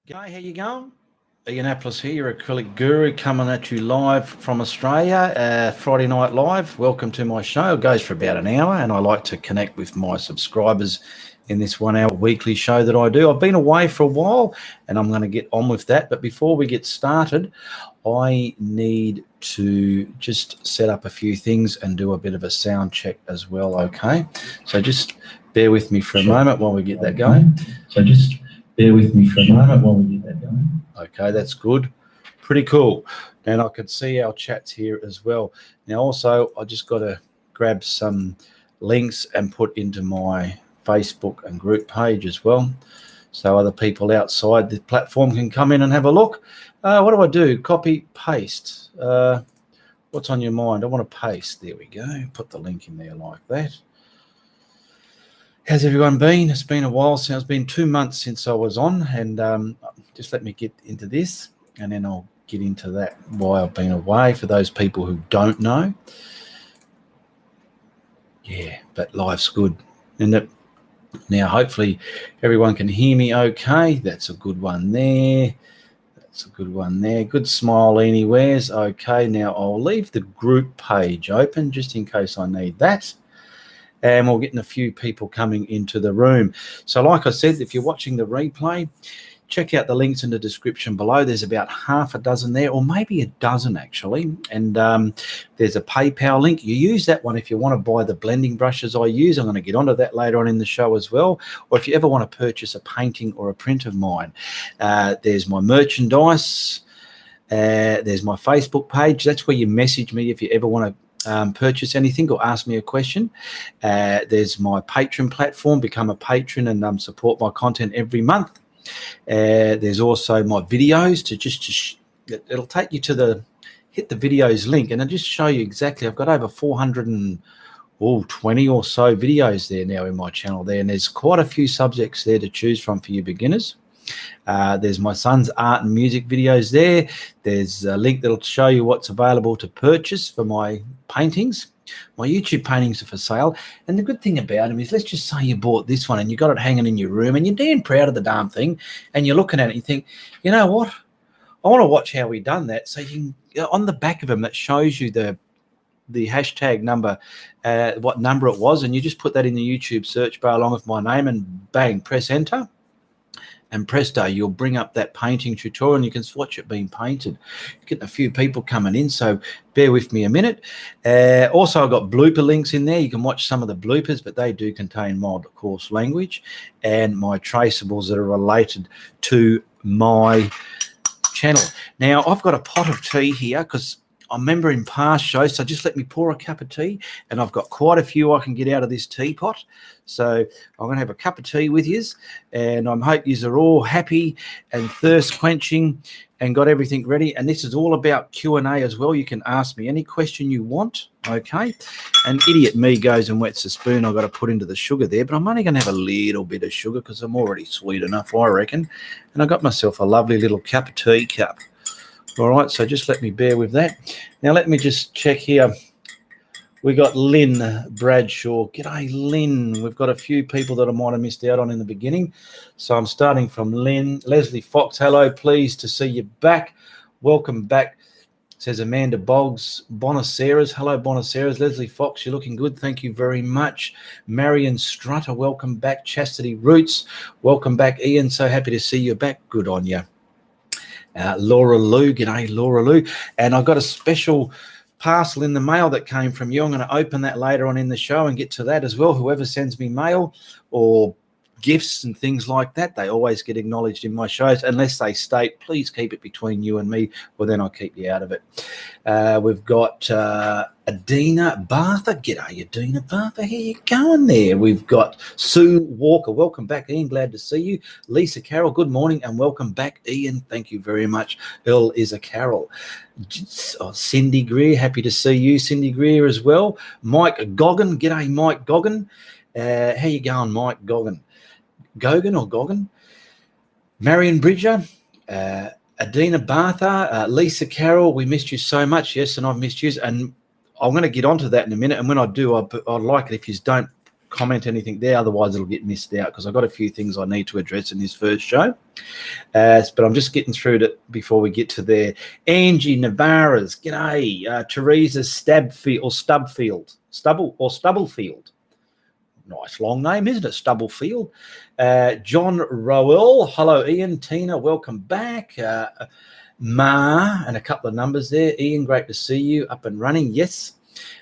G'day, how you going? Ian Apples here, your acrylic guru, coming at you live from Australia, Friday night live. Welcome to my show. It goes for about an hour, and I like to connect with my subscribers in this 1 hour weekly show that I do. I've been away for a while, and I'm going to get on with that. But before we get started, I need to just set up a few things and do a bit of a sound check as well, okay? So just bear with me for a moment while we get that going. Okay, that's good. Pretty cool. And I can see our chats here as well. Now, also, I just got to grab some links and put into my Facebook and group page as well, so other people outside the platform can come in and have a look. What do? Copy, paste. What's on your mind? I want to paste. There we go. Put the link in there like that. How's everyone been? It's been a while since, it's been 2 months since I was on, and just let me get into this, and then I'll get into that, why I've been away, for those people who don't know. Yeah, but life's good. And now hopefully everyone can hear me okay. That's a good one there. That's a good one there. Good smile anywheres. Okay, now I'll leave the group page open just in case I need that. And we're getting a few people coming into the room. So like I said, if you're watching the replay, check out the links in the description below. There's about half a dozen there, or maybe a dozen actually. And there's a PayPal link. You use that one if you want to buy the blending brushes I use. I'm going to get onto that later on in the show as well. Or if you ever want to purchase a painting or a print of mine, there's my merchandise. There's my Facebook page. That's where you message me if you ever want to purchase anything or ask me a question. There's my Patron platform. Become a patron and support my content every month. There's also my videos it'll take you to hit the videos link, and it'll just show you exactly. I've got over 420 or so videos there now in my channel there, and there's quite a few subjects there to choose from for you beginners. There's my son's art and music videos there. There's a link that'll show you what's available to purchase for my paintings. My YouTube paintings are for sale. And the good thing about them is, let's just say you bought this one and you got it hanging in your room and you're damn proud of the darn thing, and you're looking at it and you think, you know what? I want to watch how we done that. So you can, on the back of them, that shows you the hashtag number, what number it was, and you just put that in the YouTube search bar along with my name, and bang, press enter. And presto, you'll bring up that painting tutorial and you can watch it being painted. Getting a few people coming in, so bear with me a minute. Also, I've got blooper links in there. You can watch some of the bloopers, but they do contain mild coarse language, and my traceables that are related to my channel. Now, I've got a pot of tea here because I remember in past shows, so just let me pour a cup of tea, and I've got quite a few I can get out of this teapot. So I'm going to have a cup of tea with you, and I hope you are all happy and thirst quenching and got everything ready. And this is all about Q&A as well. You can ask me any question you want, okay? And idiot me goes and wets the spoon I've got to put into the sugar there, but I'm only going to have a little bit of sugar because I'm already sweet enough, I reckon. And I got myself a lovely little cup of tea cup. All right, so just let me bear with that. Now let me just check here. We got Lynn Bradshaw. G'day, Lynn. We've got a few people that I might have missed out on in the beginning. So I'm starting from Lynn. Leslie Fox, hello, pleased to see you back. Welcome back, says Amanda Boggs. Bonaceras, hello, Bonaceras. Leslie Fox, you're looking good. Thank you very much. Marion Strutter, welcome back. Chastity Roots, welcome back. Ian, so happy to see you back. Good on you. Laura Lou, g'day, Laura Lou. And I've got a special parcel in the mail that came from you. I'm going to open that later on in the show and get to that as well. Whoever sends me mail or gifts and things like that, they always get acknowledged in my shows, unless they state, please keep it between you and me, or then I'll keep you out of it. We've got Adina Bartha. G'day, Adina Bartha. How you going there? We've got Sue Walker. Welcome back, Ian. Glad to see you. Lisa Carroll, good morning and welcome back, Ian. Thank you very much. Earl is a Carol. Cindy Greer, happy to see you, Cindy Greer, as well. Mike Goggin. G'day, Mike Goggin. How you going, Mike Goggin? Gogan or Goggin? Marion Bridger. Adina Bartha, Lisa Carroll, we missed you so much. Yes, and I've missed you. And I'm going to get onto that in a minute. And when I do, I'd like it if you don't comment anything there, otherwise it'll get missed out because I've got a few things I need to address in this first show. But I'm just getting through to before we get to there. Angie Navarra's, g'day. Teresa Stubblefield. Nice long name, isn't it? Stubblefield. John Rowell. Hello, Ian. Tina, welcome back. Ma, and a couple of numbers there. Ian, great to see you. Up and running, yes.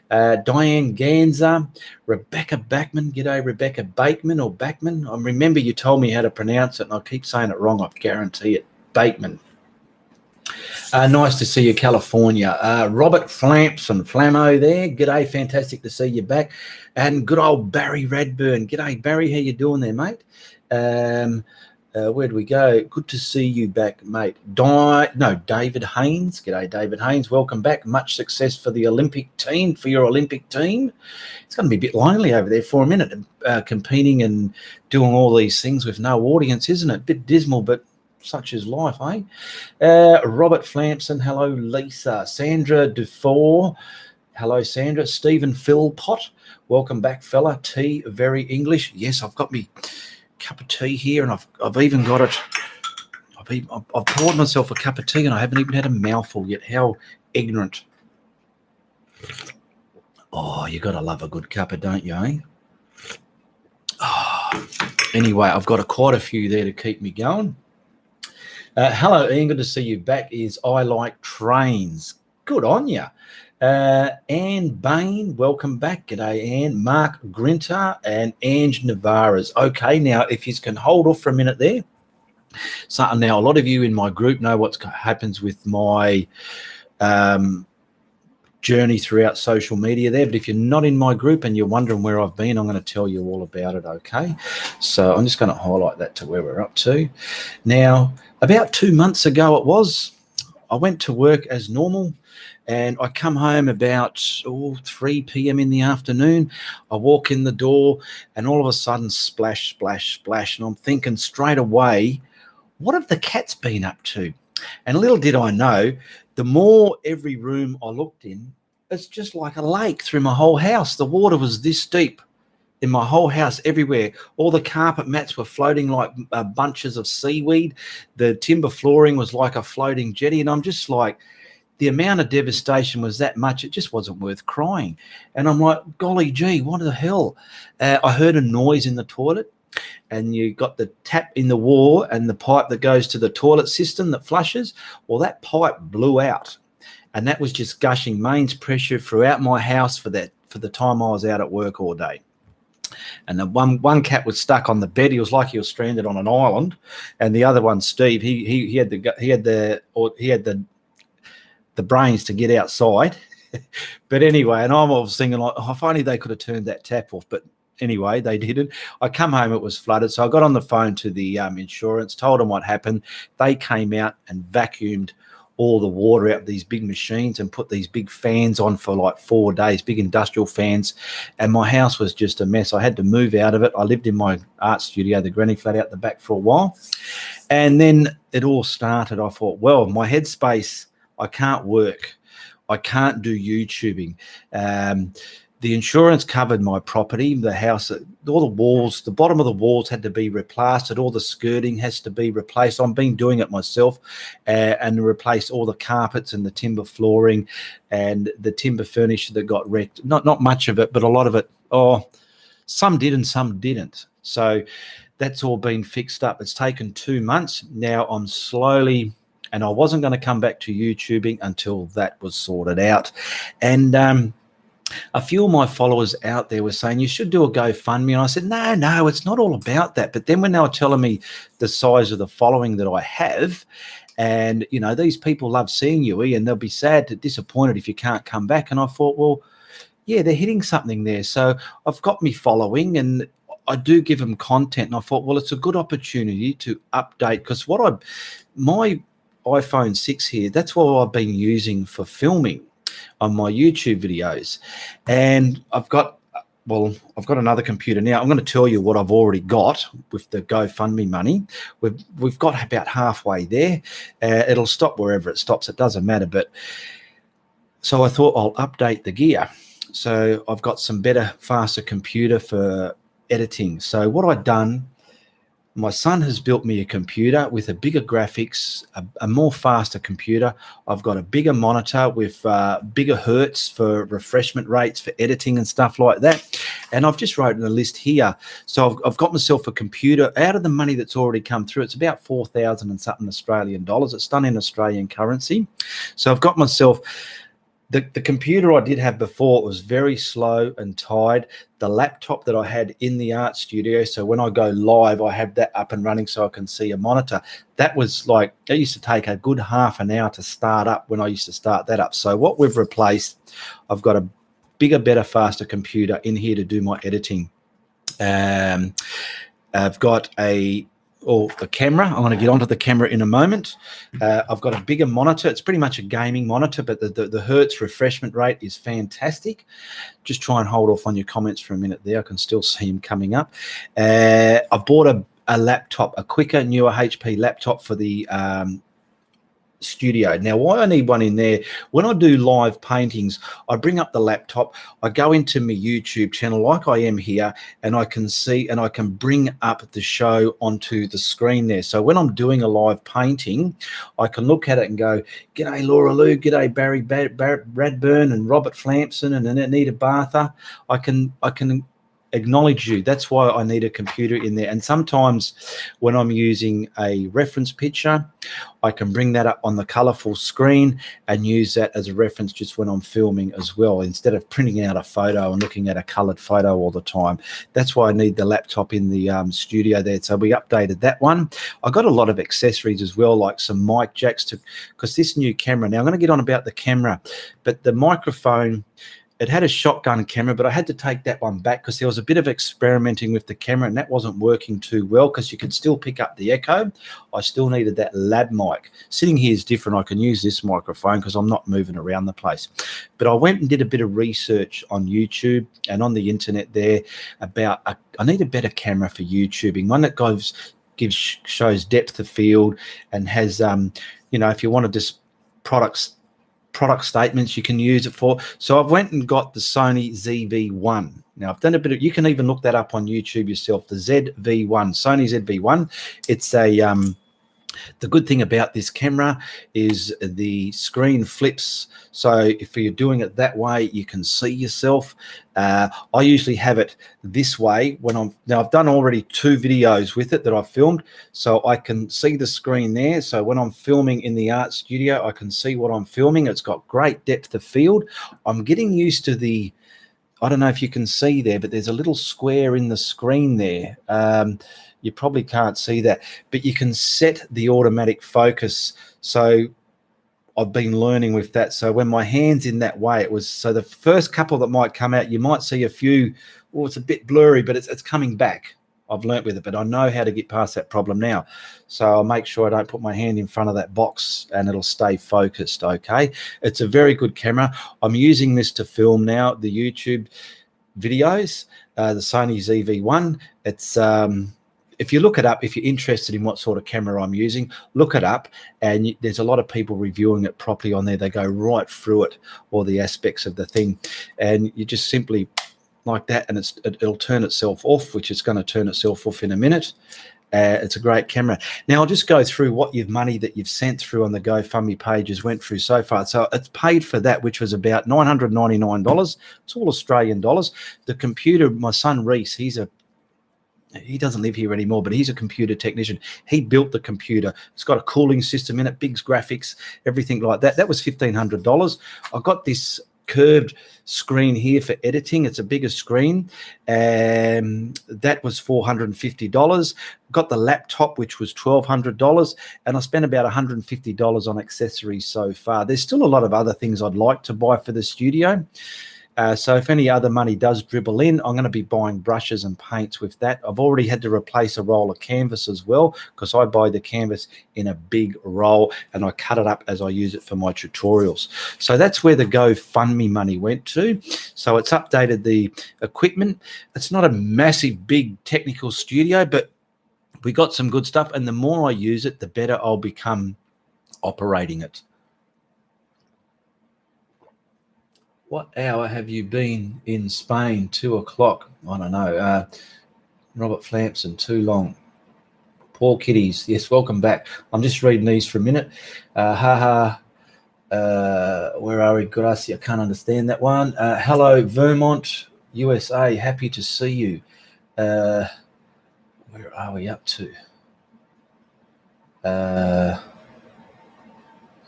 Diane Ganza, Rebecca Backman. G'day, Rebecca Bateman or Backman. I remember you told me how to pronounce it, and I keep saying it wrong. I guarantee it. Bateman. Nice to see you, California. Robert Flammo there. G'day, fantastic to see you back. And good old Barry Radburn. G'day, Barry. How you doing there, mate? Where'd we go? Good to see you back, mate. David Haynes. G'day, David Haynes. Welcome back. Much success for the Olympic team, for your Olympic team. It's going to be a bit lonely over there for a minute, competing and doing all these things with no audience, isn't it? A bit dismal, but such is life, eh? Robert Flampson. Hello, Lisa. Sandra Dufour. Hello, Sandra. Stephen Philpott. Welcome back, fella. Tea, very English. Yes, I've got me cup of tea here, and I've even got it. I've poured myself a cup of tea, and I haven't even had a mouthful yet. How ignorant! Oh, you got to love a good cuppa, don't you? Eh? Oh. Anyway, I've got quite a few there to keep me going. Hello, Ian. Good to see you back. I like trains. Good on you. Anne Bain, welcome back. G'day, Anne. Mark Grinter and Ange Navarra's. Okay, now if you can hold off for a minute there. So now a lot of you in my group know what happens with my journey throughout social media there. But if you're not in my group and you're wondering where I've been, I'm going to tell you all about it, okay? So I'm just going to highlight that to where we're up to. Now, about 2 months ago I went to work as normal. And I come home about 3 p.m. in the afternoon. I walk in the door and all of a sudden, splash, splash, splash. And I'm thinking straight away, what have the cats been up to? And little did I know, the more every room I looked in, it's just like a lake through my whole house. The water was this deep in my whole house everywhere. All the carpet mats were floating like bunches of seaweed. The timber flooring was like a floating jetty. And I'm just like, the amount of devastation was that much, it just wasn't worth crying. And I'm like, golly gee, what the hell? I heard a noise in the toilet, and you got the tap in the wall and the pipe that goes to the toilet system that flushes. Well, that pipe blew out, and that was just gushing mains pressure throughout my house for the time I was out at work all day. And the one cat was stuck on the bed. He was like he was stranded on an island, and the other one, Steve, he had the brains to get outside. But anyway, and I was thinking, like, if only they could have turned that tap off. But anyway, they didn't. I come home, it was flooded. So I got on the phone to the insurance, told them what happened. They came out and vacuumed all the water out of these big machines and put these big fans on for like 4 days, big industrial fans. And my house was just a mess. I had to move out of it. I lived in my art studio, the granny flat out the back, for a while. And then it all started. I thought, well, my headspace, I can't work. I can't do YouTubing. The insurance covered my property, the house, all the walls, the bottom of the walls had to be replastered. All the skirting has to be replaced. I've been doing it myself, and replaced all the carpets and the timber flooring and the timber furniture that got wrecked. Not much of it, but a lot of it. Oh, some did and some didn't. So that's all been fixed up. It's taken 2 months. Now I'm slowly, and I wasn't going to come back to YouTubing until that was sorted out. And a few of my followers out there were saying, you should do a GoFundMe. And I said, no, it's not all about that. But then when they were telling me the size of the following that I have, and, you know, these people love seeing you, Ian, they'll be sad, disappointed if you can't come back. And I thought, well, yeah, they're hitting something there. So I've got me following, and I do give them content. And I thought, well, it's a good opportunity to update, because my iPhone 6 here, that's what I've been using for filming on my YouTube videos. And I've got another computer now. I'm going to tell you what I've already got with the GoFundMe money. We've got about halfway there. It'll stop wherever it stops. It doesn't matter. But so I thought I'll update the gear. So I've got some better, faster computer for editing. So what I've done, my son has built me a computer with a bigger graphics, a more faster computer. I've got a bigger monitor with bigger hertz for refreshment rates for editing and stuff like that. And I've just written a list here. So I've got myself a computer out of the money that's already come through. It's about 4,000 and something Australian dollars. It's done in Australian currency. So I've got myself the computer I did have before. It was very slow and tired. The laptop that I had in the art studio, so when I go live, I have that up and running so I can see a monitor. That was like, it used to take a good half an hour to start up when I used to start that up. So what we've replaced, I've got a bigger, better, faster computer in here to do my editing. I've got the camera. I'm going to get onto the camera in a moment. I've got a bigger monitor. It's pretty much a gaming monitor, but the hertz refreshment rate is fantastic. Just try and hold off on your comments for a minute there. I can still see them coming up. I bought a laptop, a quicker, newer HP laptop for the studio. Now, why I need one in there, when I do live paintings, I bring up the laptop, I go into my YouTube channel like I am here, and I can see and I can bring up the show onto the screen there. So when I'm doing a live painting, I can look at it and go, g'day Laura Lou, g'day Barry Bradburn and Robert Flampson and Anita Bartha. I can acknowledge you. That's why I need a computer in there. And sometimes when I'm using a reference picture, I can bring that up on the colorful screen and use that as a reference just when I'm filming as well, instead of printing out a photo and looking at a colored photo all the time. That's why I need the laptop in the studio there. So we updated that one. I got a lot of accessories as well, like some mic jacks, because this new camera, now I'm going to get on about the camera, but the microphone, it had a shotgun camera, but I had to take that one back because there was a bit of experimenting with the camera and that wasn't working too well because you could still pick up the echo. I still needed that lab mic. Sitting here is different. I can use this microphone because I'm not moving around the place. But I went and did a bit of research on YouTube and on the internet there about I need a better camera for YouTubing, one that shows depth of field and has, if you want to just product statements you can use it for. So I went and got the Sony ZV-1. Now I've done a bit of, you can even look that up on YouTube yourself, the ZV-1, Sony ZV-1. It's the good thing about this camera is the screen flips. So if you're doing it that way, you can see yourself. I usually have it this way now I've done already 2 videos with it that I've filmed, so I can see the screen there. So when I'm filming in the art studio, I can see what I'm filming. It's got great depth of field. I'm getting used to I don't know if you can see there, but there's a little square in the screen there. You probably can't see that, but you can set the automatic focus. So I've been learning with that. So when my hand's in that way, so the first couple that might come out, you might see a few, it's a bit blurry, but it's coming back. I've learnt with it, but I know how to get past that problem now. So I'll make sure I don't put my hand in front of that box and it'll stay focused, okay? It's a very good camera. I'm using this to film now the YouTube videos, the Sony ZV-1. It's if you look it up, if you're interested in what sort of camera I'm using, look it up, and there's a lot of people reviewing it properly on there. They go right through it, all the aspects of the thing, and you just simply like that, and it'll turn itself off, which it's going to turn itself off in a minute. It's a great camera. Now I'll just go through what money that you've sent through on the GoFundMe pages went through so far. So it's paid for that, which was about $999. It's all Australian dollars. The computer, my son Reese, he doesn't live here anymore, but he's a computer technician. He built the computer. It's got a cooling system in it, big graphics, everything like that. That was $1,500. I got this curved screen here for editing. It's a bigger screen, and that was $450. Got the laptop, which was $1,200, and I spent about $150 on accessories so far. There's still a lot of other things I'd like to buy for the studio. So if any other money does dribble in, I'm going to be buying brushes and paints with that. I've already had to replace a roll of canvas as well, because I buy the canvas in a big roll and I cut it up as I use it for my tutorials. So that's where the GoFundMe money went to. So it's updated the equipment. It's not a massive, big technical studio, but we got some good stuff. And the more I use it, the better I'll become operating it. What hour have you been in Spain? 2 o'clock. I don't know. Robert Flampson, too long. Paul Kitties, yes, welcome back. I'm just reading these for a minute. Where are we? Gracie, I can't understand that one. Hello, Vermont, USA. Happy to see you. Where are we up to?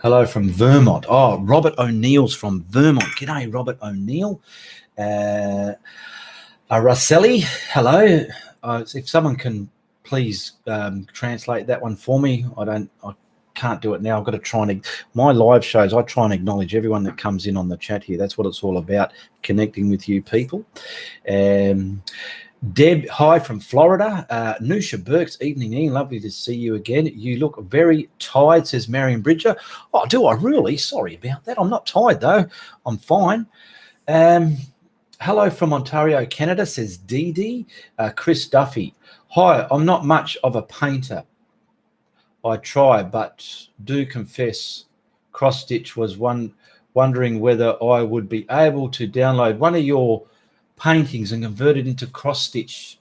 Hello from Vermont. Oh, Robert O'Neill's from Vermont. G'day, Robert O'Neill. Rosselli, hello. If someone can please translate that one for me. I can't do it now. I've got to try and my live shows. I try and acknowledge everyone that comes in on the chat here. That's what it's all about, connecting with you people. Deb, hi from Florida. Nusha Burks, evening, Ian. Lovely to see you again. You look very tired, says Marion Bridger. Oh, do I really? Sorry about that. I'm not tired, though. I'm fine. Hello from Ontario, Canada, says Dee Dee. Chris Duffy. Hi, I'm not much of a painter. I try, but do confess cross-stitch was wondering whether I would be able to download one of your paintings and convert it into cross-stitch.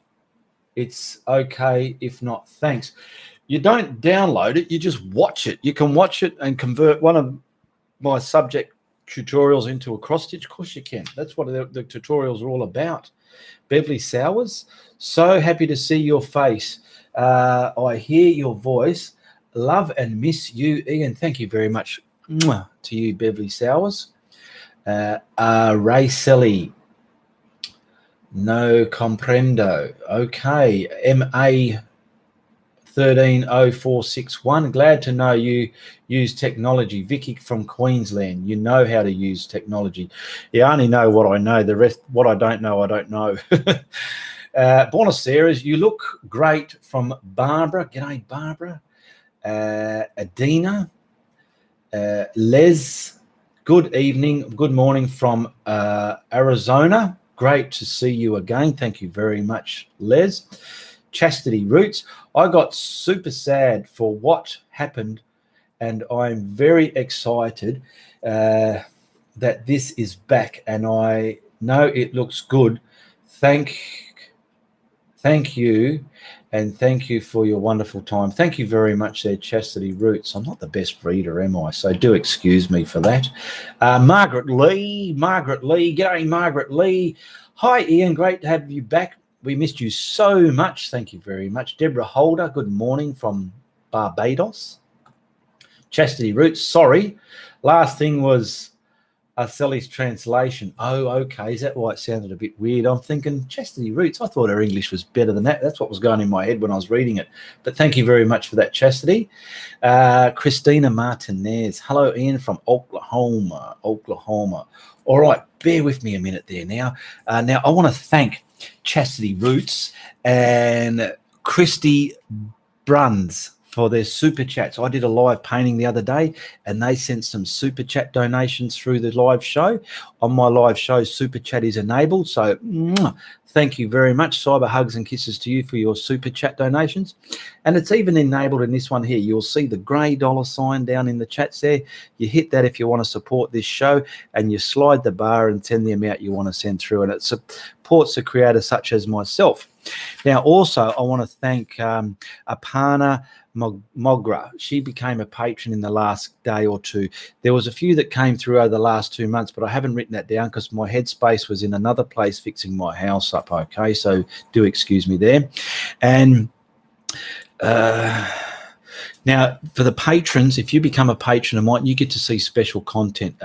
It's okay if not, thanks. You don't download it, you just watch it. You can watch it and convert one of my subject tutorials into a cross-stitch. Of course you can. That's what the tutorials are all about. Beverly Sowers, so happy to see your face. I hear your voice. Love and miss you, Ian. Thank you very much to you, Beverly Sowers. Ray Selly, no comprendo. Okay, MA 130461. Glad to know you use technology. Vicky from Queensland, you know how to use technology. You only know what I know. The rest, what I don't know, I don't know. Buenos Aires, you look great from Barbara. G'day, Barbara. Adina. Les, good evening, good morning from Arizona. Great to see you again. Thank you very much, Les. Chastity Roots, I got super sad for what happened, and I'm very excited that this is back, and I know it looks good. Thank you, and thank you for your wonderful time. Thank you very much there, Chastity Roots. I'm not the best reader, am I? So do excuse me for that. Margaret Lee. G'day, Margaret Lee. Hi, Ian. Great to have you back. We missed you so much. Thank you very much. Deborah Holder, good morning from Barbados. Chastity Roots, sorry. Last thing was Arceli's translation. Oh, okay. Is that why it sounded a bit weird? I'm thinking Chastity Roots. I thought her English was better than that. That's what was going in my head when I was reading it. But thank you very much for that, Chastity. Christina Martinez. Hello, Ian from Oklahoma. All right, bear with me a minute there now. Now, I want to thank Chastity Roots and Christy Bruns for their super chats. I did a live painting the other day and they sent some super chat donations through the live show. On my live show, super chat is enabled. So thank you very much. Cyber hugs and kisses to you for your super chat donations. And it's even enabled in this one here. You'll see the grey $sign down in the chats there. You hit that if you want to support this show, and you slide the bar and send the amount you want to send through. And it supports a creator such as myself. Now, also, I want to thank Aparna Mogra. She became a patron in the last day or two. There was a few that came through over the last 2 months, but I haven't written that down because my headspace was in another place fixing my house up, okay? So do excuse me there. And now, for the patrons, if you become a patron of mine, you get to see special content.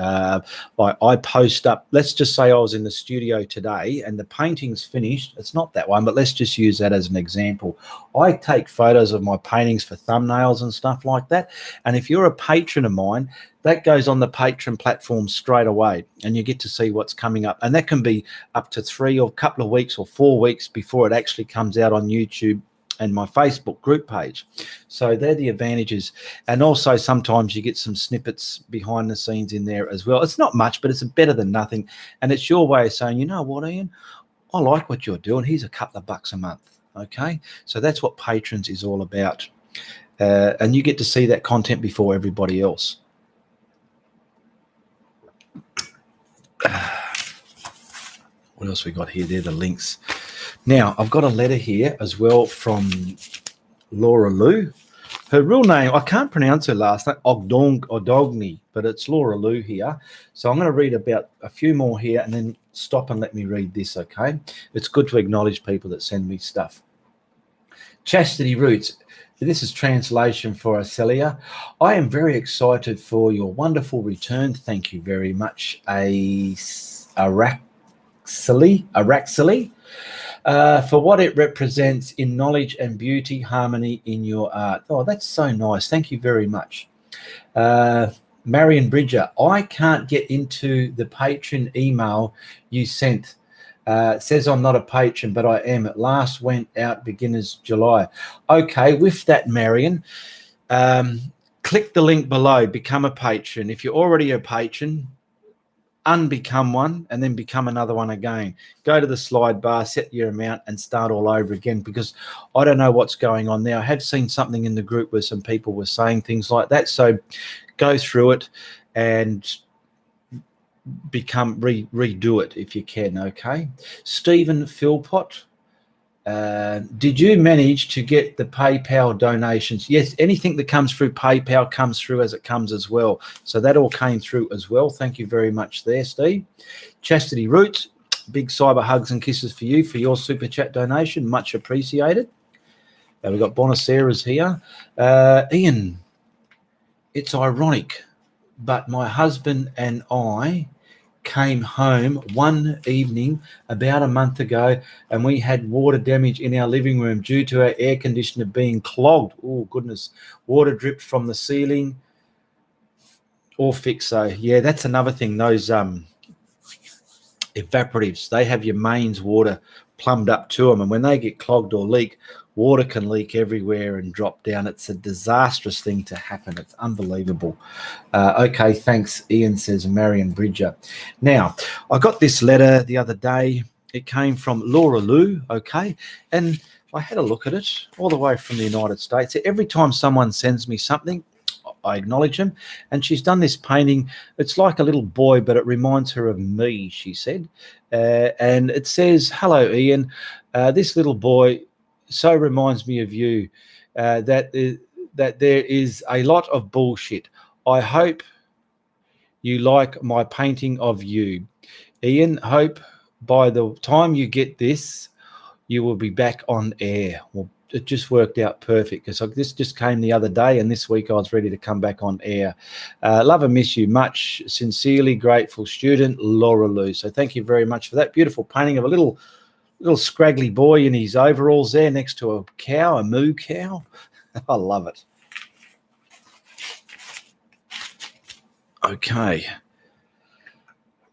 Like I post up, let's just say I was in the studio today and the painting's finished. It's not that one, but let's just use that as an example. I take photos of my paintings for thumbnails and stuff like that. And if you're a patron of mine, that goes on the Patron platform straight away, and you get to see what's coming up. And that can be up to 3 or a couple of weeks or 4 weeks before it actually comes out on YouTube and my Facebook group page. So they're the advantages. And also sometimes you get some snippets behind the scenes in there as well. It's not much, but it's better than nothing. And it's your way of saying, you know what, Ian, I like what you're doing. Here's a couple of bucks a month. Okay. So that's what Patrons is all about. And you get to see that content before everybody else. What else we got here? They're the links. Now, I've got a letter here as well from Laura Lou. Her real name, I can't pronounce her last name, Ogdogny, but it's Laura Lou here. So I'm going to read about a few more here and then stop and let me read this, okay? It's good to acknowledge people that send me stuff. Chastity Roots. This is translation for Acelia. I am very excited for your wonderful return. Thank you very much, Araxili, for what it represents in knowledge and beauty, harmony in your art. Oh, that's so nice. Thank you very much. Marion Bridger, I can't get into the Patron email you sent. It says I'm not a patron, but I am. It last went out beginners July. Okay, with that, Marion, click the link below, become a patron. If you're already a patron, unbecome one and then become another one again. Go to the slide bar, set your amount and start all over again, because I don't know what's going on there. I have seen something in the group where some people were saying things like that. So go through it and redo it if you can, okay? Stephen Philpott, did you manage to get the PayPal donations? Yes, anything that comes through PayPal comes through as it comes as well. So that all came through as well. Thank you very much there, Steve. Chastity Roots, big cyber hugs and kisses for you for your super chat donation. Much appreciated. We've got Bonacera's here. Ian, it's ironic, but my husband and I came home one evening about a month ago and we had water damage in our living room due to our air conditioner being clogged. Oh, goodness. Water dripped from the ceiling. All fixed. So, yeah, that's another thing. Those evaporatives, they have your mains water plumbed up to them. And when they get clogged or leak, water can leak everywhere and drop down. It's a disastrous thing to happen. It's unbelievable. Okay, thanks, Ian, says Marion Bridger. Now, I got this letter the other day. It came from Laura Lou, okay, and I had a look at it all the way from the United States. Every time someone sends me something, I acknowledge them, and she's done this painting. It's like a little boy, but it reminds her of me, she said, and it says, hello, Ian, this little boy so reminds me of you, that there is a lot of bullshit. I hope you like my painting of you. Ian, hope by the time you get this, you will be back on air. Well, it just worked out perfect because this just came the other day and this week I was ready to come back on air. Love and miss you much. Sincerely grateful student, Laura Lou. So thank you very much for that beautiful painting of a little scraggly boy in his overalls there next to a cow, a moo cow. I love it. Okay.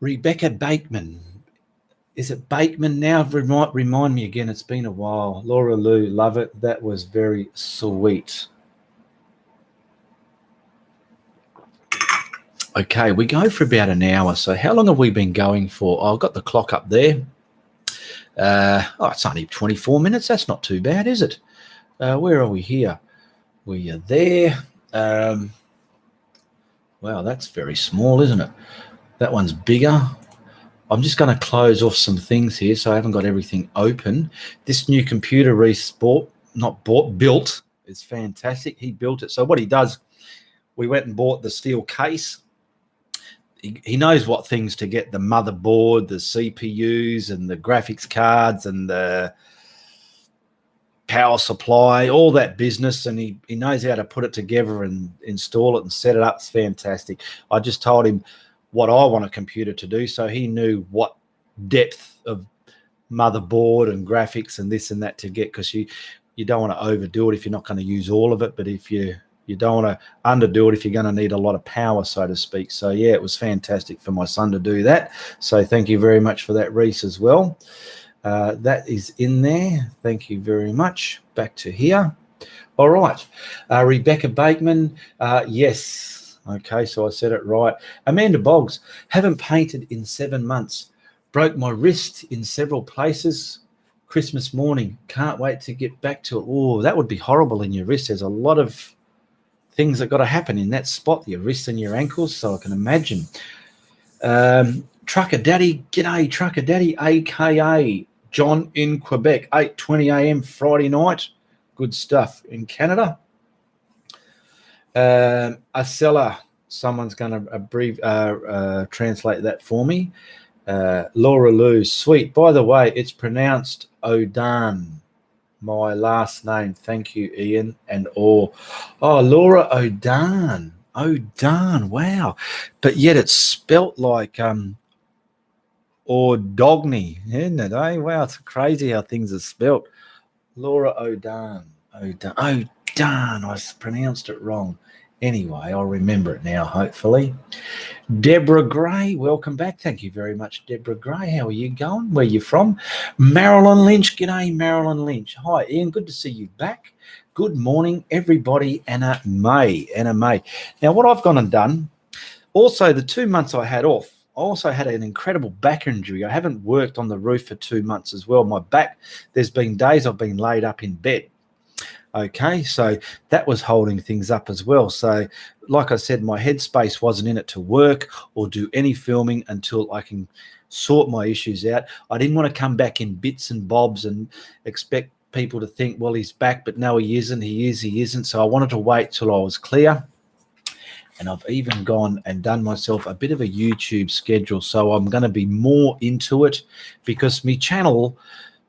Rebecca Bateman. Is it Bateman now? Remind me again. It's been a while. Laura Lou, love it. That was very sweet. Okay, we go for about an hour. So how long have we been going for? Oh, I've got the clock up there. It's only 24 minutes. That's not too bad, is it? Where are we here? We are there. Wow, that's very small, isn't it? That one's bigger. I'm just going to close off some things here so I haven't got everything open. This new computer Reese built, is fantastic. He built it. So what he does, we went and bought the steel case. He knows what things to get, the motherboard, the CPUs and the graphics cards and the power supply, all that business. And he knows how to put it together and install it and set it up. It's fantastic. I just told him what I want a computer to do. So he knew what depth of motherboard and graphics and this and that to get, because you don't want to overdo it if you're not going to use all of it. But if you don't want to underdo it if you're going to need a lot of power, so to speak. So, yeah, it was fantastic for my son to do that. So thank you very much for that, Reese, as well. That is in there. Thank you very much. Back to here. All right. Rebecca Bateman. Yes. Okay, so I said it right. Amanda Boggs. Haven't painted in 7 months. Broke my wrist in several places. Christmas morning. Can't wait to get back to it. Oh, that would be horrible in your wrist. There's a lot of things that got to happen in that spot, your wrists and your ankles, so I can imagine. Trucker Daddy, g'day, Trucker Daddy, aka John in Quebec, 8:20 a.m. Friday night. Good stuff in Canada. A seller, someone's going to translate that for me. Laura Lou, sweet. By the way, it's pronounced Odan, my last name. Thank you, Ian and all. Oh, Laura Odan. Odan, wow. But yet it's spelt like or Dogny, isn't it? Eh? Wow, it's crazy how things are spelt. Laura Odan. Odan. I pronounced it wrong. Anyway, I'll remember it now, hopefully. Deborah Gray, welcome back. Thank you very much, Deborah Gray. How are you going? Where are you from? Marilyn Lynch. G'day, Marilyn Lynch. Hi, Ian. Good to see you back. Good morning, everybody. Anna May. Now, what I've gone and done, also the 2 months I had off, I also had an incredible back injury. I haven't worked on the roof for 2 months as well. My back, there's been days I've been laid up in bed. Okay, so that was holding things up as well. So like I said, my headspace wasn't in it to work or do any filming until I can sort my issues out. I didn't want to come back in bits and bobs and expect people to think, well, he's back, but no, he isn't. He isn't. So I wanted to wait till I was clear. And I've even gone and done myself a bit of a YouTube schedule. So I'm going to be more into it because my channel,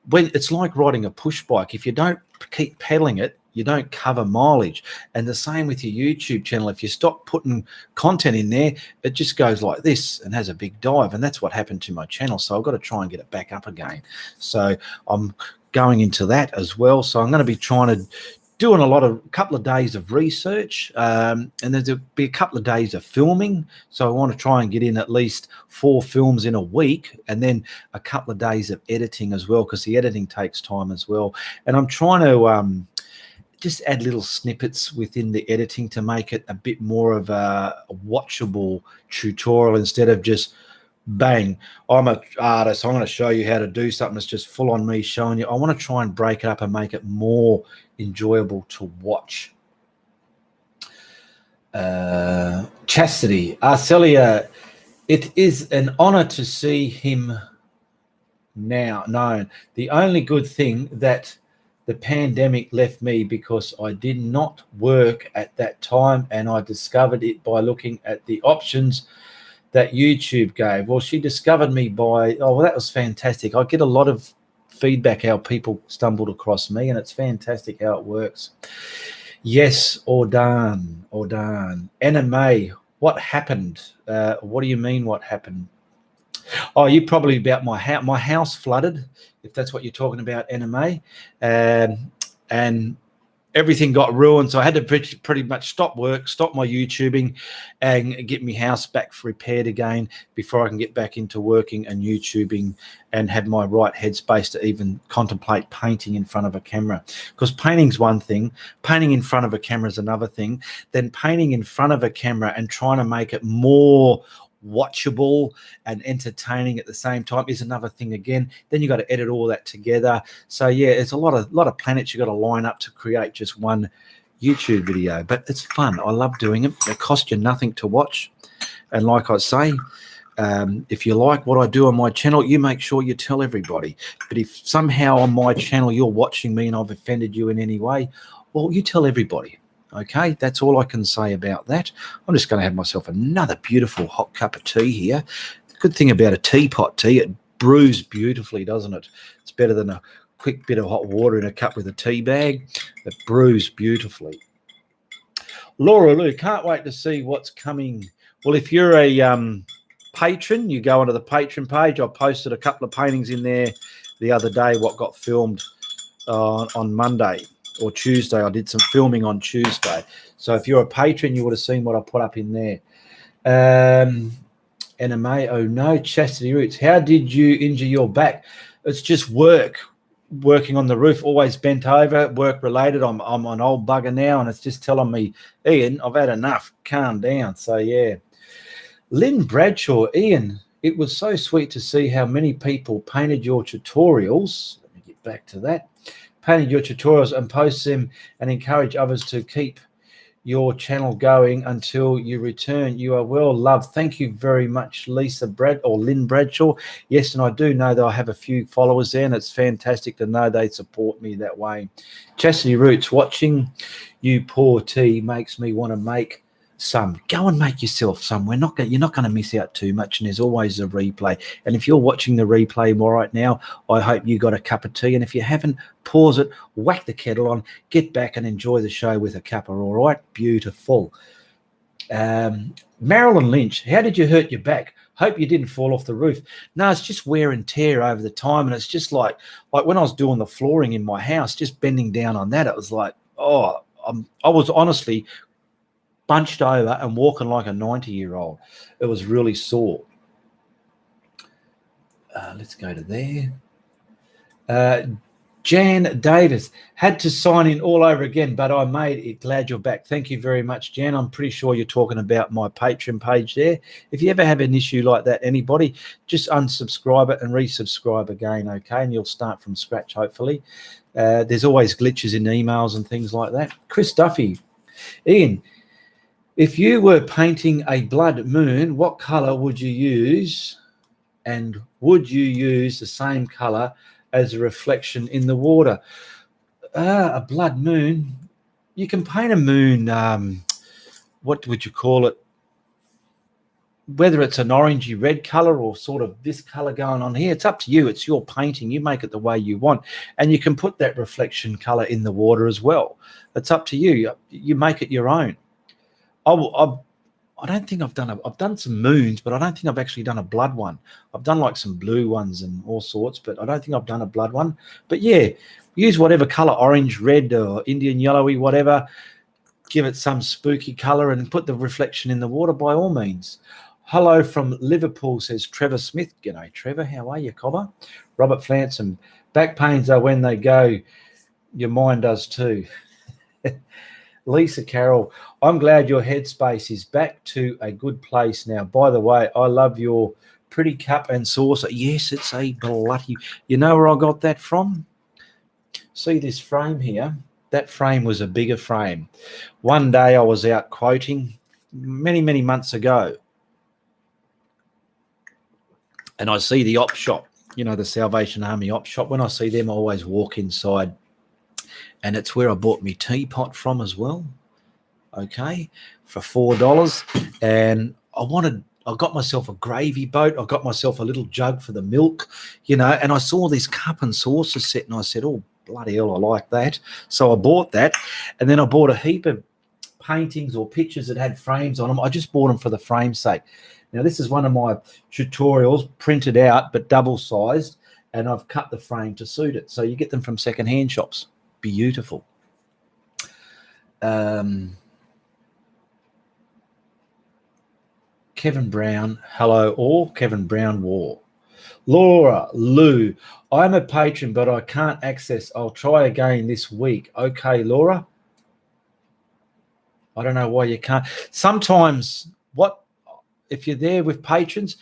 when it's like riding a push bike, if you don't keep pedaling it, you don't cover mileage. And the same with your YouTube channel. If you stop putting content in there, it just goes like this and has a big dive. And that's what happened to my channel. So I've got to try and get it back up again. So I'm going into that as well. So I'm going to be trying to doing a couple of days of research, and there'll be a couple of days of filming. So I want to try and get in at least 4 films in a week, and then a couple of days of editing as well, because the editing takes time as well. And I'm trying to just add little snippets within the editing to make it a bit more of a watchable tutorial instead of just bang, I'm an artist, I'm going to show you how to do something that's just full on me showing you. I want to try and break it up and make it more enjoyable to watch. Chastity, Arcelia, it is an honor to see him now known. The only good thing that the pandemic left me, because I did not work at that time, and I discovered it by looking at the options that YouTube gave. Well, she discovered me by, oh, well, that was fantastic. I get a lot of feedback how people stumbled across me, and it's fantastic how it works. Yes, Ordan. Anna May, what happened? What do you mean what happened? Oh, you probably about my house flooded, if that's what you're talking about, Anna May. And everything got ruined, so I had to pretty much stop work, stop my YouTubing, and get my house back repaired again before I can get back into working and YouTubing and have my right headspace to even contemplate painting in front of a camera. Because painting's one thing, painting in front of a camera is another thing. Then painting in front of a camera and trying to make it more watchable and entertaining at the same time is another thing again. Then you got to edit all that together. So yeah, it's a lot of planets you got to line up to create just one YouTube video, but it's fun. I love doing it. It costs you nothing to watch, and like I say, if you like what I do on my channel, you make sure you tell everybody. But if somehow on my channel you're watching me and I've offended you in any way, well, you tell everybody. Okay, that's all I can say about that. I'm just going to have myself another beautiful hot cup of tea here. The good thing about a teapot tea, it brews beautifully, doesn't it? It's better than a quick bit of hot water in a cup with a tea bag. It brews beautifully. Laura Lou, can't wait to see what's coming. Well, if you're a patron, you go onto the Patron page. I posted a couple of paintings in there the other day, what got filmed on Monday. Or Tuesday. I did some filming on Tuesday. So if you're a patron, you would have seen what I put up in there. Anime, oh no, Chastity Roots. How did you injure your back? It's just working on the roof, always bent over, work related. I'm an old bugger now, and it's just telling me, Ian, I've had enough. Calm down. So yeah. Lynn Bradshaw, Ian, it was so sweet to see how many people painted your tutorials. Let me get back to that. Painted your tutorials and post them and encourage others to keep your channel going until you return. You are well loved. Thank you very much, Lisa Lynn Bradshaw. Yes, and I do know that I have a few followers there, and it's fantastic to know they support me that way. Chastity Roots, watching you pour tea makes me want to make some. Go and make yourself some. You're not going to miss out too much, and there's always a replay. And if you're watching the replay right now, I hope you got a cup of tea. And if you haven't, pause it, whack the kettle on, get back and enjoy the show with a cuppa. All right, beautiful. Marilyn Lynch, how did you hurt your back? Hope you didn't fall off the roof. No, it's just wear and tear over the time, and it's just like when I was doing the flooring in my house, just bending down on that, it was like, I was honestly bunched over and walking like a 90-year-old. It was really sore. Let's go to there. Jan Davis, had to sign in all over again, but I made it. Glad you're back. Thank you very much, Jan. I'm pretty sure you're talking about my Patreon page there. If you ever have an issue like that, anybody, just unsubscribe it and resubscribe again, okay? And you'll start from scratch, hopefully. There's always glitches in emails and things like that. Chris Duffy, Ian, if you were painting a blood moon, what color would you use? And would you use the same color as a reflection in the water? A blood moon. You can paint a moon, what would you call it? Whether it's an orangey red color or sort of this color going on here, it's up to you. It's your painting. You make it the way you want. And you can put that reflection color in the water as well. It's up to you. You make it your own. I don't think I've done some moons, but I don't think I've actually done a blood one. I've done like some blue ones and all sorts, but I don't think I've done a blood one. But yeah, use whatever color, orange, red, or Indian yellowy, whatever. Give it some spooky color and put the reflection in the water by all means. Hello from Liverpool, says Trevor Smith. G'day, Trevor. How are you, Cobber? Robert Flanson. Back pains are when they go. Your mind does too. Lisa Carroll, I'm glad your headspace is back to a good place now. By the way, I love your pretty cup and saucer. Yes, it's a bloody... You know where I got that from? See this frame here? That frame was a bigger frame. One day I was out quoting many, many months ago, and I see the op shop, you know, the Salvation Army op shop. When I see them, I always walk inside. And it's where I bought my teapot from as well, okay, for $4. And I got myself a gravy boat. I got myself a little jug for the milk, you know, and I saw this cup and saucer set, and I said, oh, bloody hell, I like that. So I bought that, and then I bought a heap of paintings or pictures that had frames on them. I just bought them for the frame's sake. Now, this is one of my tutorials printed out but double-sized, and I've cut the frame to suit it. So you get them from second-hand shops. Beautiful. Kevin Brown, hello all. Kevin Brown War. Laura Lou, I'm a patron, but I can't access. I'll try again this week. Okay, Laura. I don't know why you can't. Sometimes if you're there with patrons,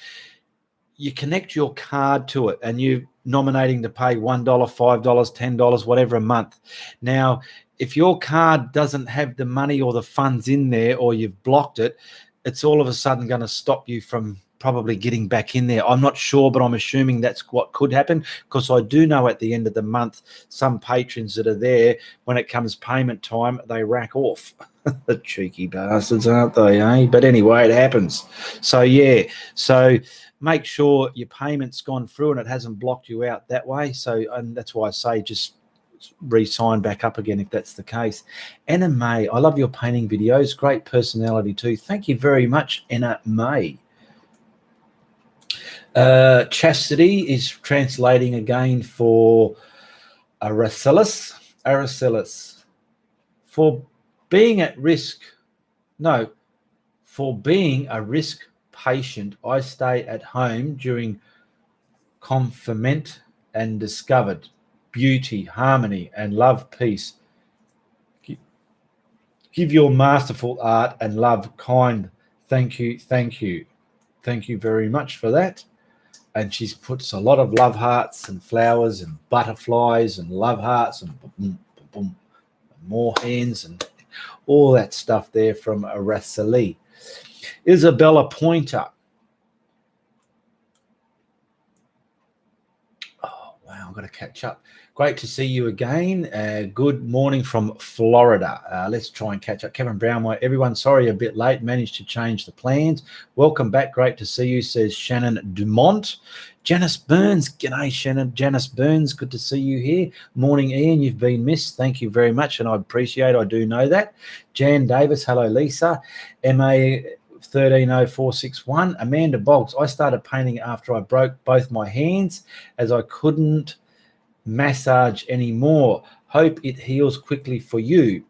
you connect your card to it and you're nominating to pay $1, $5, $10, whatever a month. Now, if your card doesn't have the money or the funds in there, or you've blocked it, it's all of a sudden going to stop you from probably getting back in there. I'm not sure, but I'm assuming that's what could happen, because I do know at the end of the month, some patrons that are there, when it comes payment time, they rack off. The cheeky bastards, aren't they, eh? But anyway, it happens. So, yeah. So make sure your payment's gone through and it hasn't blocked you out that way. So, and that's why I say just re-sign back up again if that's the case. Anna May, I love your painting videos. Great personality too. Thank you very much, Anna May. Chastity is translating again for Araceli. For being a risk patient, I stay at home during confinement and discovered beauty, harmony, and love, peace. Give your masterful art and love kind. Thank you. Thank you. Thank you very much for that. And she puts a lot of love hearts and flowers and butterflies and love hearts and boom, boom, boom, more hands and all that stuff there from Araceli. Isabella Pointer. Oh, wow, I've got to catch up. Great to see you again. Good morning from Florida. Let's try and catch up. Kevin Brownway, everyone, sorry a bit late. Managed to change the plans. Welcome back. Great to see you, says Shannon Dumont. Janice Burns. G'day, Shannon. Janice Burns, good to see you here. Morning, Ian. You've been missed. Thank you very much, and I appreciate it. I do know that. Jan Davis. Hello, Lisa. MA 130461. Amanda Boggs. I started painting after I broke both my hands as I couldn't massage anymore. Hope it heals quickly for you.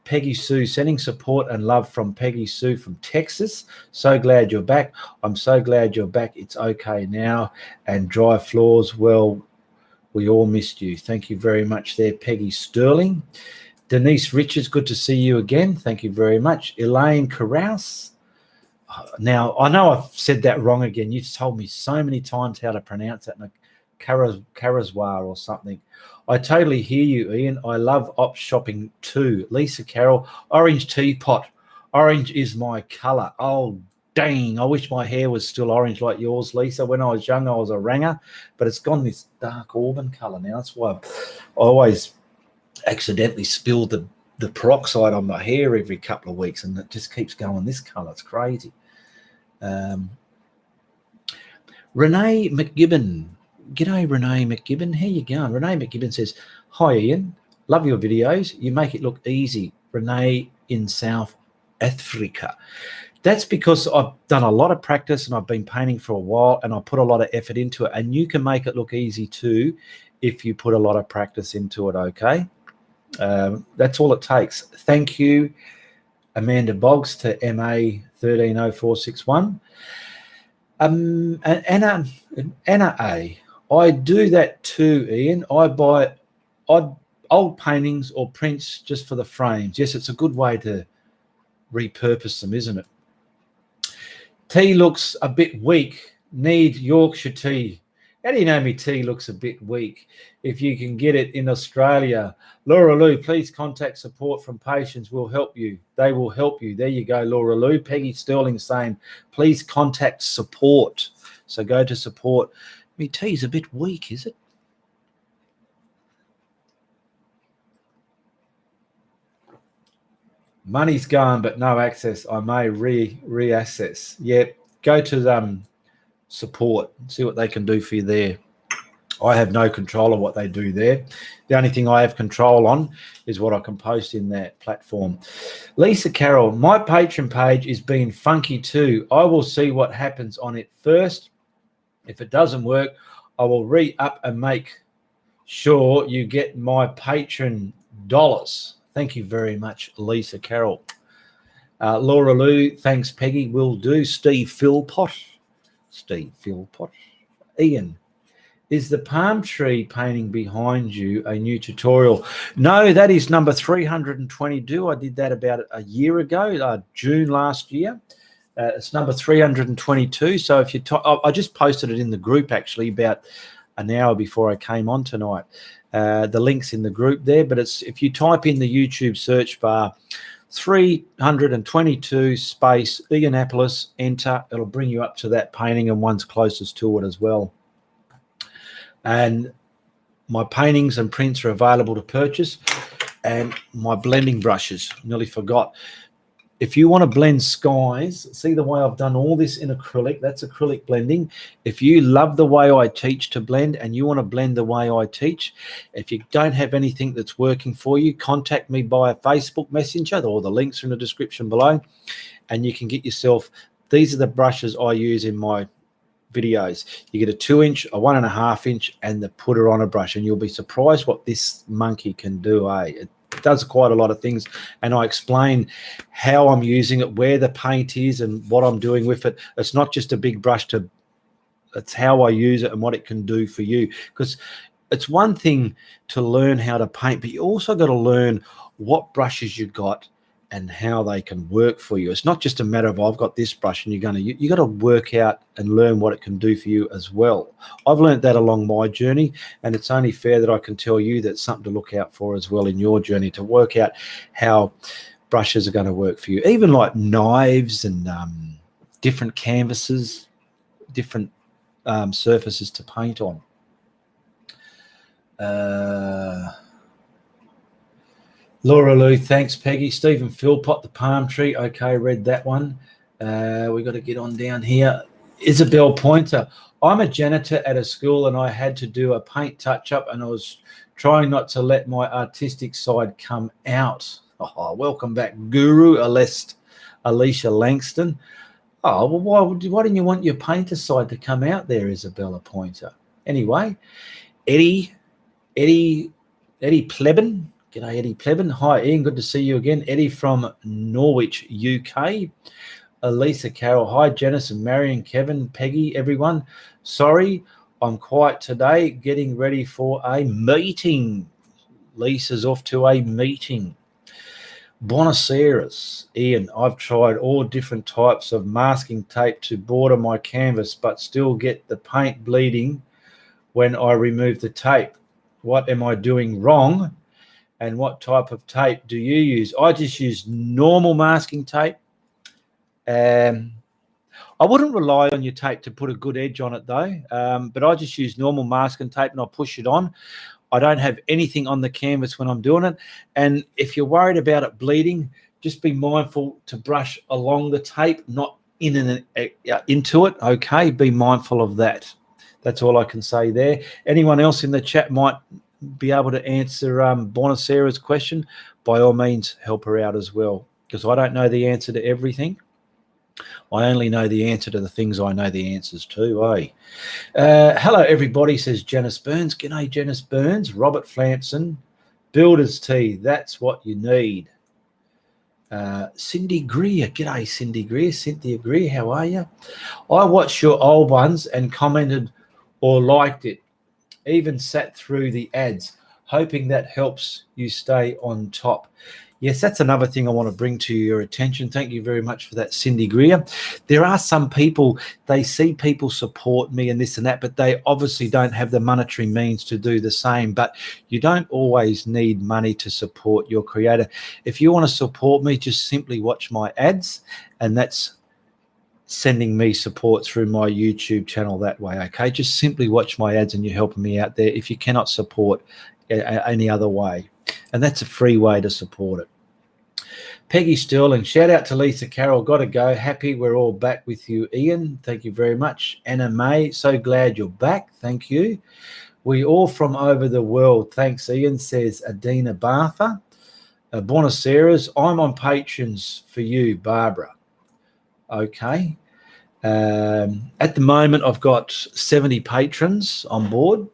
Peggy Sue, sending support and love from Peggy Sue from Texas. So glad you're back. I'm so glad you're back. It's okay now. And dry floors, well, we all missed you. Thank you very much there, Peggy Sterling. Denise Richards, good to see you again. Thank you very much. Elaine Carouse. Now, I know I've said that wrong again. You've told me so many times how to pronounce that. Carazwa or something. I totally hear you, Ian. I love op shopping too. Lisa Carroll, orange teapot. Orange is my color. Oh, dang. I wish my hair was still orange like yours, Lisa. When I was young, I was a ranger, but it's gone this dark auburn color now. That's why I always accidentally spill the peroxide on my hair every couple of weeks, and it just keeps going this color. It's crazy. Renee McGibbon. G'day, Renee McGibbon. How you going? Renee McGibbon says, hi, Ian. Love your videos. You make it look easy. Renee in South Africa. That's because I've done a lot of practice and I've been painting for a while and I put a lot of effort into it. And you can make it look easy too if you put a lot of practice into it, okay? That's all it takes. Thank you, Amanda Boggs, to MA 130461. Anna A. I do that too, Ian. I buy old paintings or prints just for the frames. Yes, it's a good way to repurpose them, isn't it? Tea looks a bit weak. Need Yorkshire tea. How do you know me tea looks a bit weak? If you can get it in Australia. Laura Lou, please contact support from patients. We'll help you. They will help you. There you go, Laura Lou. Peggy Sterling saying, please contact support. So go to support. Me tea's a bit weak, is it? Money's gone, but no access. I may reaccess. Yeah, go to support, see what they can do for you there. I have no control of what they do there. The only thing I have control on is what I can post in that platform. Lisa Carroll, my Patreon page is being funky too. I will see what happens on it first. If it doesn't work, I will re-up and make sure you get my Patreon dollars. Thank you very much, Lisa Carroll. Laura Lou, thanks, Peggy. Will do. Steve Philpott. Ian, is the palm tree painting behind you a new tutorial? No, that is number 322. I did that about a year ago, June last year. It's number 322. So if you, I just posted it in the group actually about an hour before I came on tonight. The link's in the group there, but it's if you type in the YouTube search bar 322 space Ianapolis, enter, it'll bring you up to that painting and one's closest to it as well. And my paintings and prints are available to purchase, and my blending brushes, nearly forgot. If you want to blend skies, see the way I've done all this in acrylic, that's acrylic blending. If you love the way I teach to blend and you want to blend the way I teach, if you don't have anything that's working for you, contact me by a Facebook Messenger, or the links are in the description below, and you can get yourself, these are the brushes I use in my videos. You get a 2-inch, a 1.5 inch, and the putter on a brush, and you'll be surprised what this monkey can do, eh? It does quite a lot of things, and I explain how I'm using it, where the paint is, and what I'm doing with it. It's not just a big brush it's how I use it and what it can do for you, because it's one thing to learn how to paint, but you also got to learn what brushes you got and how they can work for you. It's not just a matter of I've got this brush and you got to work out and learn what it can do for you as well. I've learned that along my journey, and it's only fair that I can tell you that's something to look out for as well in your journey, to work out how brushes are going to work for you. Even like knives and different canvases, different surfaces to paint on. Laura Lou, thanks, Peggy. Stephen Philpott, the palm tree. Okay, read that one. We got to get on down here. Isabel Pointer. I'm a janitor at a school and I had to do a paint touch-up and I was trying not to let my artistic side come out. Oh, welcome back, Guru Alicia Langston. Oh, well, why didn't you want your painter side to come out there, Isabella Pointer? Anyway, Eddie Plebin. G'day, Eddie Plebin. Hi, Ian. Good to see you again. Eddie from Norwich, UK. Elisa Carroll. Hi, Janice and Marion, Kevin, Peggy, everyone. Sorry, I'm quiet today, getting ready for a meeting. Lisa's off to a meeting. Buenos Aires. Ian, I've tried all different types of masking tape to border my canvas, but still get the paint bleeding when I remove the tape. What am I doing wrong? And what type of tape do you use? I just use normal masking tape. I wouldn't rely on your tape to put a good edge on it though, but I just use normal masking tape and I push it on. I don't have anything on the canvas when I'm doing it. And if you're worried about it bleeding, just be mindful to brush along the tape, not in and into it. Okay, be mindful of that. That's all I can say there. Anyone else in the chat might be able to answer Bonacera's question. By all means, help her out as well, because I don't know the answer to everything. I only know the answer to the things I know the answers to, eh? Hello, everybody, says Janice Burns. G'day, Janice Burns. Robert Flampson. Builder's tea. That's what you need. Cindy Greer. G'day, Cindy Greer. Cynthia Greer, how are you? I watched your old ones and commented or liked it. Even sat through the ads, hoping that helps you stay on top. Yes, that's another thing I want to bring to your attention. Thank you very much for that, Cindy Greer. There are some people, they see people support me and this and that, but they obviously don't have the monetary means to do the same. But you don't always need money to support your creator. If you want to support me, just simply watch my ads, and that's sending me support through my YouTube channel that way, okay? Just simply watch my ads and you're helping me out there if you cannot support any other way. And that's a free way to support it. Peggy Sterling, shout out to Lisa Carroll. Got to go. Happy we're all back with you, Ian. Thank you very much. Anna May, so glad you're back. Thank you. We all from over the world. Thanks, Ian, says Adina Bartha. Buenos Aires, I'm on Patrons for you, Barbara. Okay. At the moment, I've got 70 patrons on board.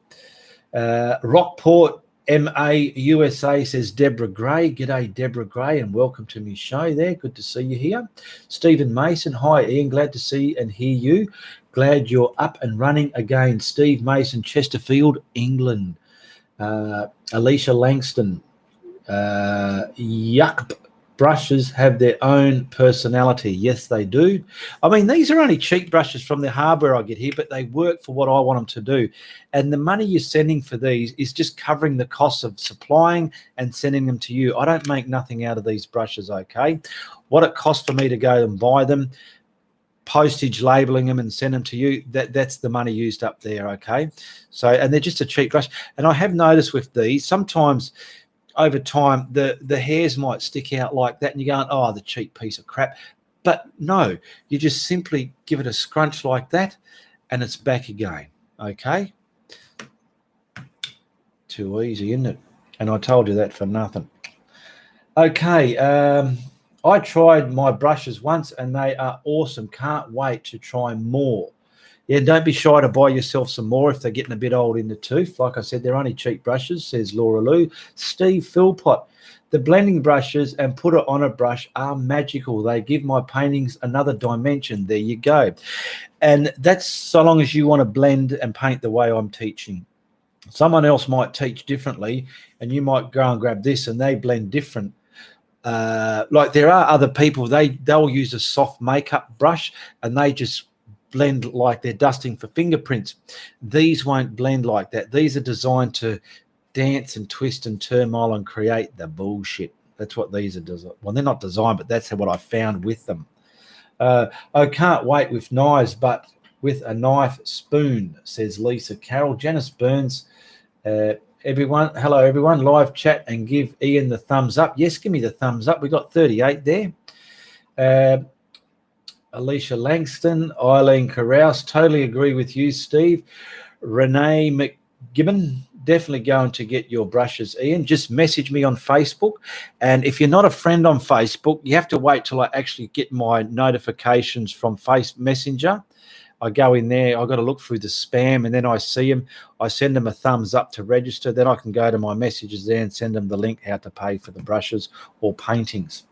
Rockport, MA USA, says Deborah Gray. G'day, Deborah Gray, and welcome to my show there. Good to see you here. Stephen Mason. Hi, Ian. Glad to see and hear you. Glad you're up and running again. Steve Mason, Chesterfield, England. Alicia Langston. Yuck. Brushes have their own personality. Yes, they do. I mean, these are only cheap brushes from the hardware I get here, but they work for what I want them to do. And the money you're sending for these is just covering the costs of supplying and sending them to you. I don't make nothing out of these brushes, okay? What it costs for me to go and buy them, postage, labeling them and send them to you, that's the money used up there, okay? So, and they're just a cheap brush. And I have noticed with these, sometimes over time, the hairs might stick out like that and you're going, oh, the cheap piece of crap. But no, you just simply give it a scrunch like that and it's back again, okay? Too easy, isn't it? And I told you that for nothing. Okay, I tried my brushes once and they are awesome. Can't wait to try more. Yeah, don't be shy to buy yourself some more if they're getting a bit old in the tooth. Like I said, they're only cheap brushes, says Laura Lou. Steve Philpott, the blending brushes and put it on a brush are magical. They give my paintings another dimension. There you go. And that's so long as you want to blend and paint the way I'm teaching. Someone else might teach differently and you might go and grab this and they blend different. Like there are other people, they'll use a soft makeup brush and they just blend like they're dusting for fingerprints. These won't blend like that. These are designed to dance and twist and turmoil and create the bullshit. That's what these are designed. Well, they're not designed, but that's what I found with them. I can't wait with knives, but with a knife spoon, says Lisa Carroll. Janice Burns, everyone, hello everyone, live chat and give Ian the thumbs up. Yes, give me the thumbs up. We got 38 there. Alicia Langston, Eileen Carouse, totally agree with you, Steve. Renee McGibbon, definitely going to get your brushes, Ian. Just message me on Facebook. And if you're not a friend on Facebook, you have to wait till I actually get my notifications from Messenger. I go in there, I've got to look through the spam, and then I see them. I send them a thumbs up to register. Then I can go to my messages there and send them the link how to pay for the brushes or paintings.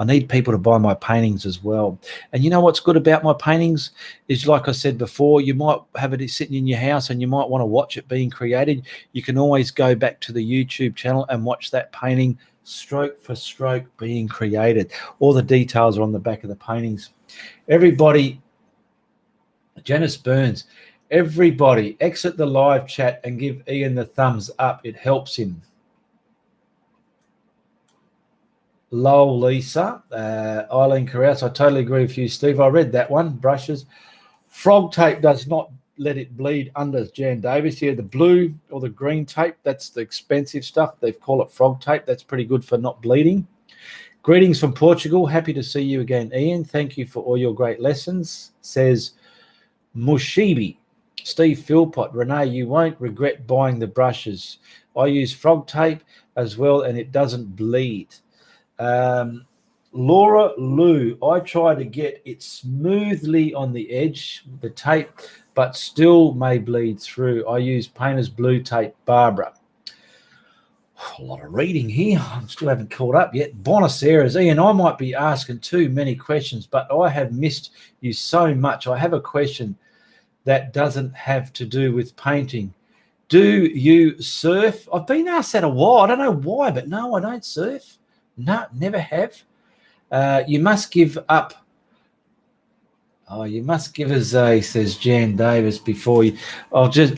I need people to buy my paintings as well. And you know what's good about my paintings is, like I said before, you might have it sitting in your house and you might want to watch it being created. You can always go back to the YouTube channel and watch that painting stroke for stroke being created. All the details are on the back of the paintings. Everybody, Janice Burns, everybody exit the live chat and give Ian the thumbs up. It helps him. Lowell Lisa, Eileen Carouse, I totally agree with you, Steve. I read that one, brushes. Frog tape does not let it bleed under, Jan Davis. Here, the blue or the green tape, that's the expensive stuff. They call it frog tape. That's pretty good for not bleeding. Greetings from Portugal. Happy to see you again, Ian. Thank you for all your great lessons, says Mushibi. Steve Philpott, Renee, you won't regret buying the brushes. I use frog tape as well, and it doesn't bleed. Laura Lou, I try to get it smoothly on the edge, the tape, but still may bleed through. I use painter's blue tape. Barbara. A lot of reading here. I still haven't caught up yet. Buenos Aires. Ian, I might be asking too many questions, but I have missed you so much. I have a question that doesn't have to do with painting. Do you surf? I've been asked that a while. I don't know why, but no, I don't surf. No, never have. You must give up. Oh, you must give us a, says Jan Davis, before you. I'll just.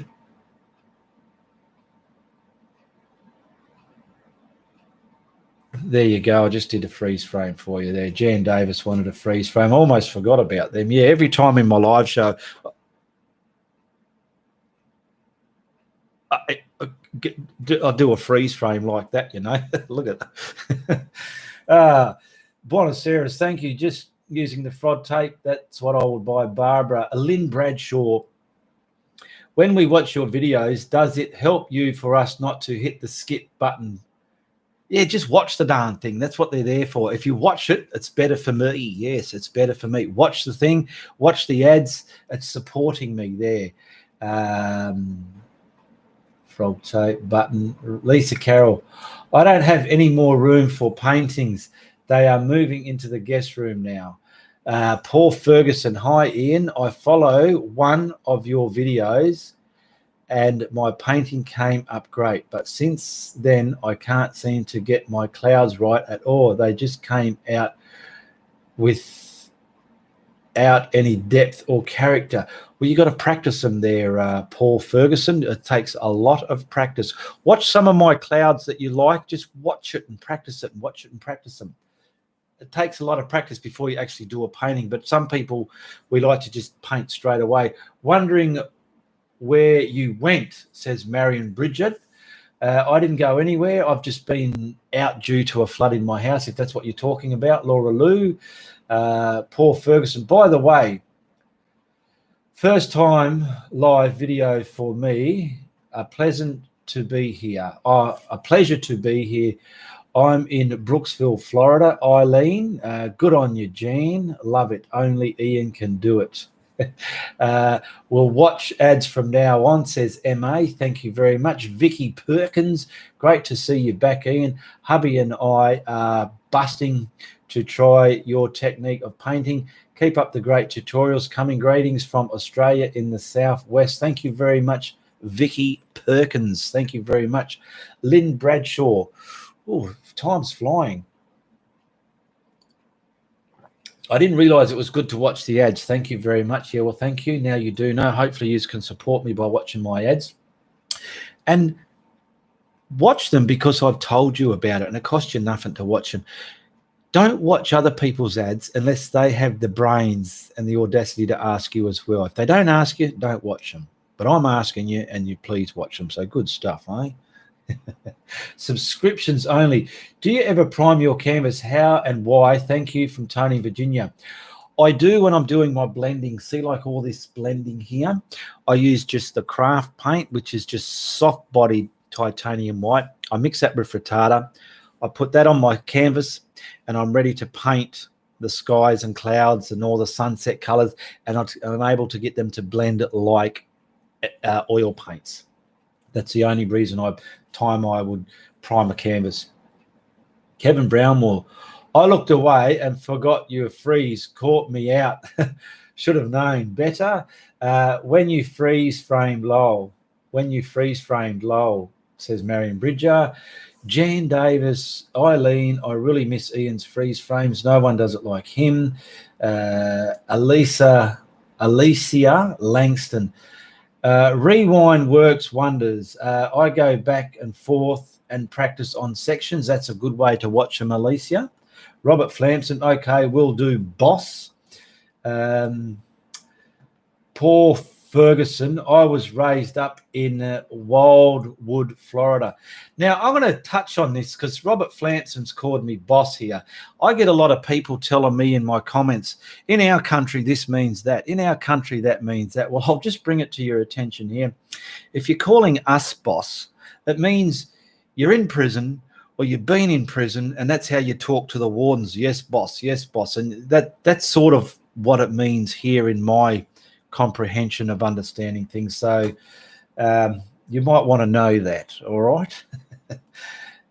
There you go. I just did a freeze frame for you there. Jan Davis wanted a freeze frame. I almost forgot about them. Yeah, every time in my live show, I'll do a freeze frame like that, you know. Look at that. Buenos Aires, thank you. Just using the frog tape, that's what I would buy. Barbara. Lynn Bradshaw, when we watch your videos, does it help you for us not to hit the skip button? Yeah, just watch the darn thing. That's what they're there for. If you watch it, it's better for me. Yes, it's better for me. Watch the thing. Watch the ads. It's supporting me there. Frog tape button. Lisa Carroll, I don't have any more room for paintings. They are moving into the guest room now. Paul Ferguson, hi Ian. I follow one of your videos and my painting came up great. But since then, I can't seem to get my clouds right at all. They just came out without any depth or character. Well, you got to practice them there, Paul Ferguson. It takes a lot of practice. Watch some of my clouds that you like. Just watch it and practice it and watch it and practice them. It takes a lot of practice before you actually do a painting. But some people, we like to just paint straight away. Wondering where you went, says Marion Bridget. I didn't go anywhere. I've just been out due to a flood in my house, if that's what you're talking about. Laura Lou. Paul Ferguson. By the way, first time live video for me. A pleasure to be here. I'm in Brooksville, Florida. Eileen, good on you, Jean. Love it. Only Ian can do it. We'll watch ads from now on, says MA. Thank you very much. Vicky Perkins, great to see you back, Ian. Hubby and I are busting to try your technique of painting. Keep up the great tutorials. Coming greetings from Australia in the southwest. Thank you very much, Vicky Perkins. Thank you very much. Lynn Bradshaw. Oh, time's flying. I didn't realize it was good to watch the ads. Thank you very much. Yeah, well, thank you. Now you do know. Hopefully you can support me by watching my ads. And watch them because I've told you about it, and it costs you nothing to watch them. Don't watch other people's ads unless they have the brains and the audacity to ask you as well. If they don't ask you, don't watch them. But I'm asking you, and you please watch them. So good stuff, eh? Subscriptions only. Do you ever prime your canvas? How and why? Thank you, from Tony, Virginia. I do when I'm doing my blending. See, like all this blending here, I use just the craft paint, which is just soft bodied titanium white. I mix that with frittata. I put that on my canvas, and I'm ready to paint the skies and clouds and all the sunset colors, and I'm able to get them to blend like oil paints. That's the only reason I would prime a canvas. Kevin Brownmore, I looked away and forgot your freeze caught me out. Should have known better. When you freeze framed lol. When you freeze framed lol, says Marion Bridger. Jan Davis, Eileen, I really miss Ian's freeze frames. No one does it like him. Alicia Langston. Rewind works wonders. I go back and forth and practice on sections. That's a good way to watch them, Alicia. Robert Flamson, okay, we'll do boss. Paul Ferguson, I was raised up in Wildwood, Florida. Now, I'm going to touch on this because Robert Flanson's called me boss here. I get a lot of people telling me in my comments, in our country, this means that. In our country, that means that. Well, I'll just bring it to your attention here. If you're calling us boss, it means you're in prison or you've been in prison, and that's how you talk to the wardens. Yes, boss. Yes, boss. And that's sort of what it means here in my comprehension of understanding things. So you might want to know that. All right.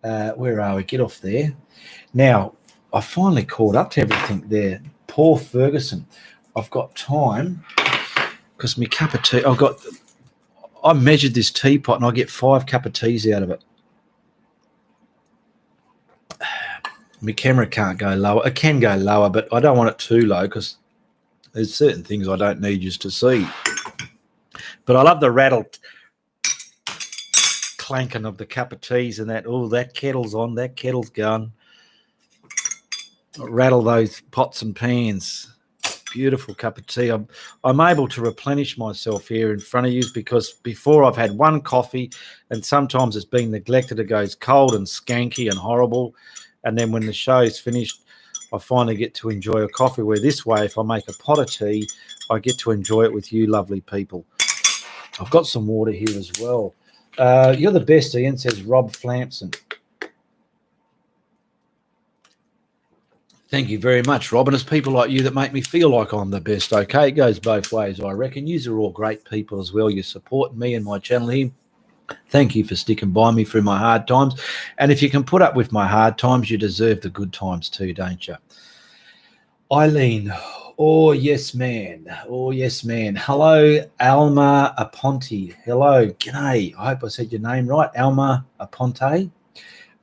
Where are we? Get off there. Now, I finally caught up to everything there. Paul Ferguson. I've got time because my cup of tea, I measured this teapot and I get 5 cup of teas out of it. My camera can't go lower. It can go lower, but I don't want it too low because there's certain things I don't need you to see. But I love the rattled clanking of the cup of teas and that. Oh, that kettle's on. That kettle's going. Rattle those pots and pans. Beautiful cup of tea. I'm able to replenish myself here in front of you because before I've had one coffee and sometimes it's been neglected. It goes cold and skanky and horrible. And then when the show's finished, I finally get to enjoy a coffee, where this way, if I make a pot of tea, I get to enjoy it with you lovely people. I've got some water here as well. You're the best, Ian, says Rob Flampson. Thank you very much, Rob. And it's people like you that make me feel like I'm the best, okay? It goes both ways, I reckon. You are all great people as well. You're supporting me and my channel here. Thank you for sticking by me through my hard times. And if you can put up with my hard times, you deserve the good times too, don't you? Eileen, oh, yes, man. Oh, yes, man. Hello, Alma Aponte. Hello, g'day. I hope I said your name right. Alma Aponte.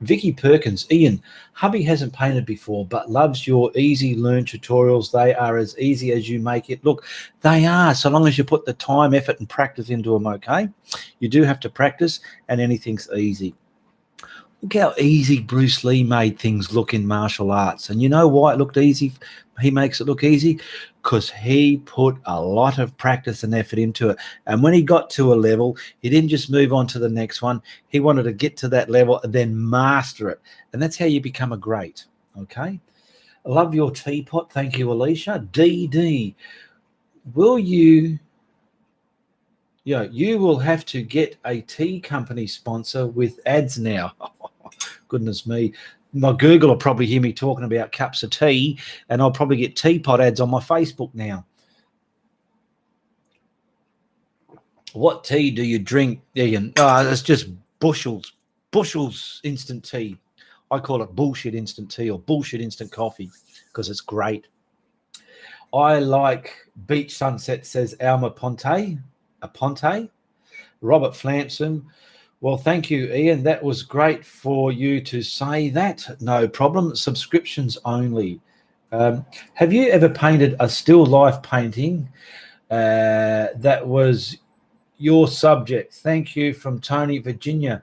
Vicky Perkins, Ian, hubby hasn't painted before but loves your easy learn tutorials. They are as easy as you make it look. They are, so long as you put the time, effort and practice into them, okay? You do have to practice and anything's easy. Look how easy Bruce Lee made things look in martial arts. And you know why it looked easy? He makes it look easy because he put a lot of practice and effort into it. And when he got to a level, he didn't just move on to the next one. He wanted to get to that level and then master it. And that's how you become a great, okay? I love your teapot. Thank you, Alicia. DD, will you will have to get a tea company sponsor with ads now. Goodness me. My Google will probably hear me talking about cups of tea, and I'll probably get teapot ads on my Facebook now. What tea do you drink, Ian? It's just bushels instant tea. I call it bullshit instant tea or bullshit instant coffee because it's great. I like beach sunset, says Alma Aponte. Robert Flampson. Well, thank you, Ian. That was great for you to say that. No problem. Subscriptions only. Have you ever painted a still life painting that was your subject? Thank you, from Tony, Virginia.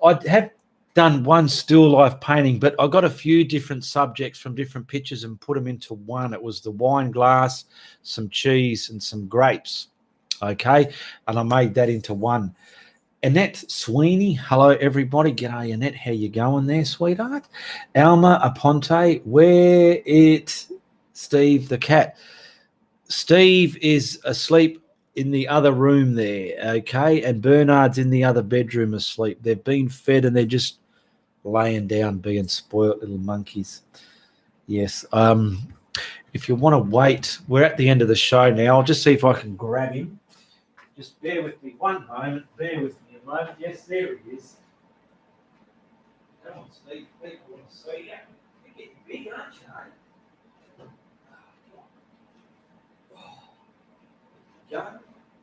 I have done one still life painting, but I got a few different subjects from different pictures and put them into one. It was the wine glass, some cheese, and some grapes. Okay, and I made that into one. Annette Sweeney, hello everybody. G'day Annette, how you going there, sweetheart? Alma Aponte, where it Steve the cat? Steve is asleep in the other room there, okay, and Bernard's in the other bedroom asleep. They've been fed and they're just laying down being spoiled little monkeys. Yes. If you want to wait, we're at the end of the show now. I'll just see if I can grab him. Just bear with me one moment. Bear with me a moment. Yes, there he is. Come on, Steve. People want to see you. You're getting big, aren't you, eh?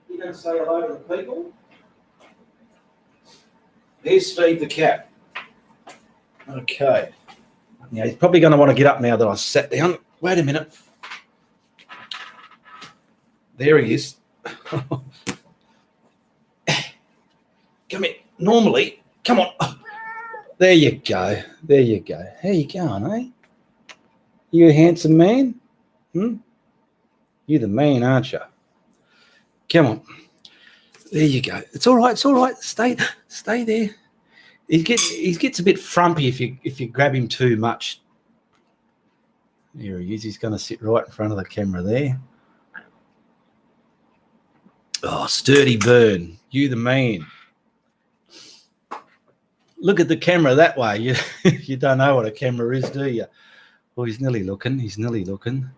You going to say hello to the people? Here's Steve the cat. Okay. Now, he's probably going to want to get up now that I sat down. Wait a minute. There he is. Come here. Normally, come on. There you go. There you go. How you going, eh? You a handsome man? You're the man, aren't you? Come on. There you go. It's all right. It's all right. Stay there. He gets a bit frumpy if you grab him too much. There he is. He's going to sit right in front of the camera there. Oh, sturdy bird. You the man. Look at the camera that way. You don't know what a camera is, do you? Well, he's nearly looking. He's nearly looking.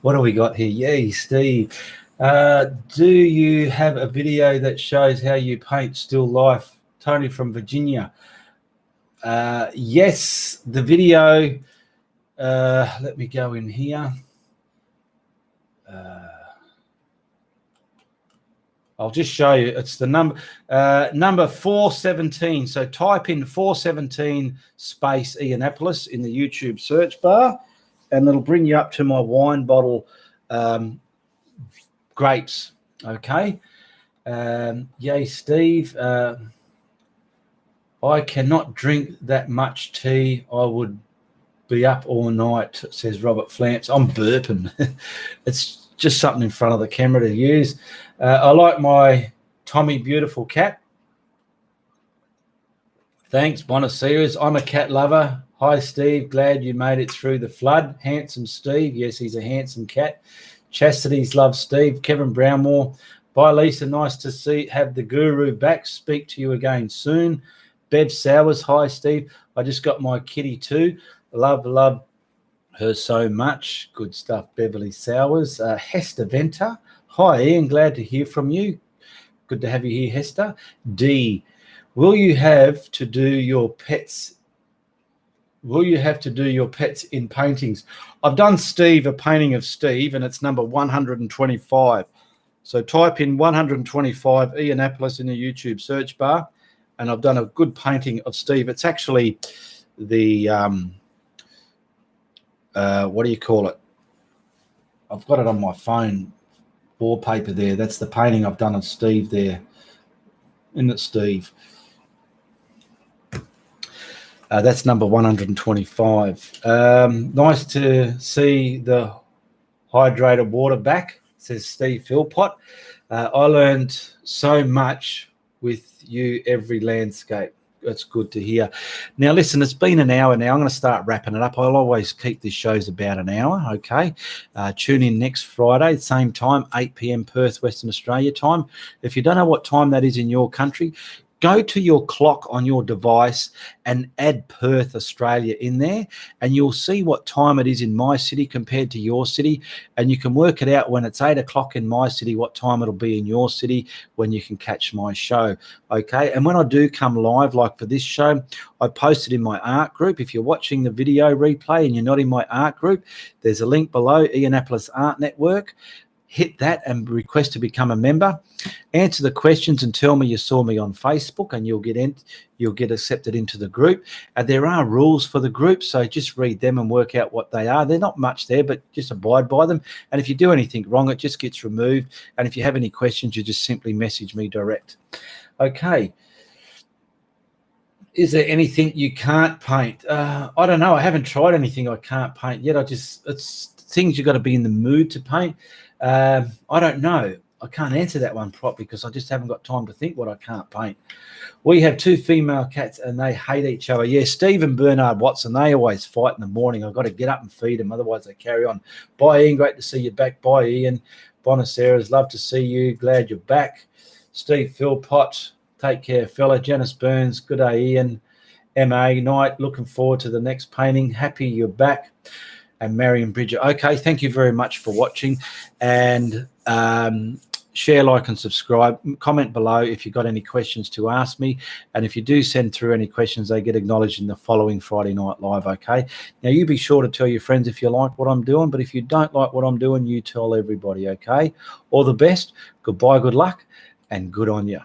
What do we got here? Yay, Steve. Do you have a video that shows how you paint still life? Tony from Virginia. Yes, the video. Let me go in here. I'll just show you. It's the number 417. So type in 417 space Ianapolis in the YouTube search bar, and it'll bring you up to my wine bottle grapes. Okay. Yay, Steve. I cannot drink that much tea. I would be up all night, says Robert Flamps. I'm burping. It's just something in front of the camera to use. I like my Tommy Beautiful cat. Thanks, Buenos Aires. I'm a cat lover. Hi, Steve. Glad you made it through the flood. Handsome Steve. Yes, he's a handsome cat. Chastity's love, Steve. Kevin Brownmore. Bye, Lisa. Nice to have the guru back. Speak to you again soon. Bev Sowers. Hi, Steve. I just got my kitty too. Love her so much. Good stuff, Beverly Sowers. Hester Venter. Hi, Ian. Glad to hear from you. Good to have you here, Hester. D. Will you have to do your pets? Will you have to do your pets in paintings? I've done Steve, a painting of Steve, and it's number 125. So type in 125 Ianapolis in the YouTube search bar, and I've done a good painting of Steve. It's actually the what do you call it? I've got it on my phone wallpaper there. That's the painting I've done of Steve there. Isn't it, Steve? That's number 125. Nice to see the hydrated water back, says Steve Philpott. I learned so much with you every landscape. That's good to hear. Now, listen, it's been an hour now. I'm going to start wrapping it up. I'll always keep these shows about an hour, okay? Tune in next Friday, same time, 8 p.m. Perth, Western Australia time. If you don't know what time that is in your country, go to your clock on your device and add Perth, Australia in there, and you'll see what time it is in my city compared to your city, and you can work it out when it's 8 o'clock in my city, what time it'll be in your city when you can catch my show, okay? And when I do come live, like for this show, I post it in my art group. If you're watching the video replay and you're not in my art group, there's a link below, Ianapolis Art Network. Hit that and request to become a member. Answer the questions and tell me you saw me on Facebook, and you'll get accepted into the group. And there are rules for the group, so just read them and work out what they are. They're not much there, but just abide by them. And if you do anything wrong, it just gets removed. And if you have any questions, you just simply message me direct. Okay. Is there anything you can't paint? I don't know. I haven't tried anything I can't paint yet. It's things you've got to be in the mood to paint. I don't know. I can't answer that one properly because I just haven't got time to think what I can't paint. We have 2 female cats and they hate each other. Yeah, Steve and Bernard Watson, they always fight in the morning. I've got to get up and feed them, otherwise they carry on. Bye, Ian. Great to see you back. Bye, Ian. Bonacera's, love to see you. Glad you're back. Steve Philpott, take care, fella. Janice Burns, good day, Ian. MA Knight, looking forward to the next painting. Happy you're back. And Marion Bridger. Okay, thank you very much for watching. And share, like, and subscribe. Comment below if you've got any questions to ask me. And if you do send through any questions, they get acknowledged in the following Friday Night Live, okay? Now, you be sure to tell your friends if you like what I'm doing, but if you don't like what I'm doing, you tell everybody, okay? All the best. Goodbye, good luck, and good on you.